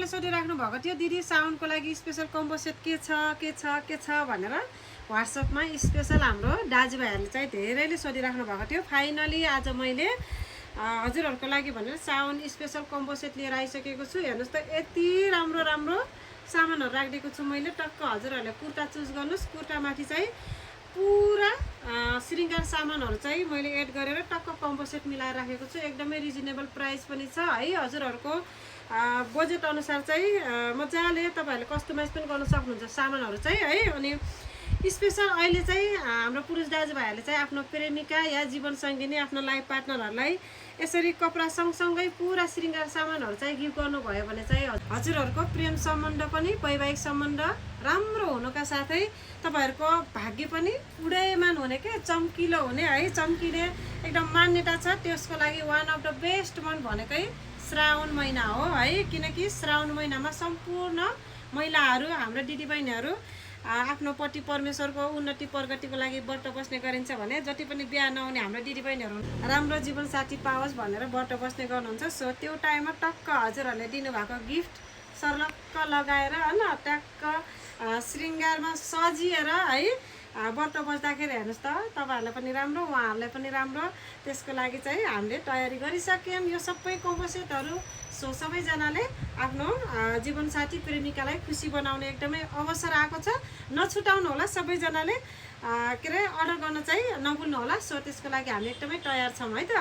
धेरैले सोधिराख्नु भएको थियो दिदी साउन्डको लागि स्पेशल कम्बो सेट के छ भनेर व्हाट्सएपमा स्पेशल हाम्रो दाजुभाइहरूले चाहिँ धेरैले सोधिराख्नु भएको थियो। फाइनली आज मैले हजुरहरूको लागि भनेर साउन्ड स्पेशल कम्बो सेट लिएर आइसकेको छु। हेर्नुहोस् त यति राम्रो राम्रो सामानहरू राखिदिएको छु मैले। टक्क हजुरहरूले कुर्ता चुज गर्नुहोस्। कुर्तामाथि चाहिँ पुरा श्रृङ्गार सामानहरू चाहिँ मैले एड गरेर टक्क कम्बो सेट मिलाएर राखेको छु। एकदमै रिजनेबल प्राइस पनि छ है। हजुरहरूको बजेट अनुसार चाहिँ मजाले तपाईँहरूले कस्टमाइज पनि गर्न सक्नुहुन्छ सामानहरू चाहिँ है। अनि स्पेशल अहिले चाहिँ हाम्रो पुरुष दाजुभाइहरूले चाहिँ आफ्नो प्रेमिका या जीवनसङ्गिनी आफ्नो लाइफ पार्टनरहरूलाई यसरी कपडा सँगसँगै पुरा श्रृङ्गार सामानहरू चाहिँ गिफ्ट गर्नुभयो भने चाहिँ हजुरहरूको प्रेम सम्बन्ध पनि वैवाहिक सम्बन्ध राम्रो हुनुका साथै तपाईँहरूको भाग्य पनि उदयमान हुने के चम्किलो हुने है। चम्किने एकदम मान्यता छ। त्यसको लागि one of the best month भनेकै श्रावण महिना हो है। किनकि श्रावण महिनामा सम्पूर्ण महिलाहरू हाम्रो दिदीबहिनीहरू आफ्नो पति परमेश्वरको उन्नति प्रगतिको लागि व्रत बस्ने गरिन्छ भने जति पनि बिहा नहुने हाम्रो दिदीबहिनीहरू राम्रो जीवनसाथी पाओस् भनेर व्रत बस्ने गर्नुहुन्छ। सो त्यो टाइममा टक्क हजुरहरूले दिनुभएको गिफ्ट सर्लक्क लगाएर होइन ट्याक्क श्रृङ्गारमा सजिएर है व्रत बस्दाखेरि हेर्नुहोस् त तपाईँहरूलाई पनि राम्रो उहाँहरूलाई पनि राम्रो। त्यसको लागि चाहिँ हामीले तयारी गरिसक्यौँ यो सबै कम्बो सेटहरू। सो सबैजनाले आफ्नो जीवनसाथी प्रेमिकालाई खुसी बनाउने एकदमै अवसर आएको छ। नछुटाउनु होला सबैजनाले के अरे अर्डर गर्न चाहिँ नभुल्नु होला। सो त्यसको लागि हामी एकदमै तयार छौँ है त।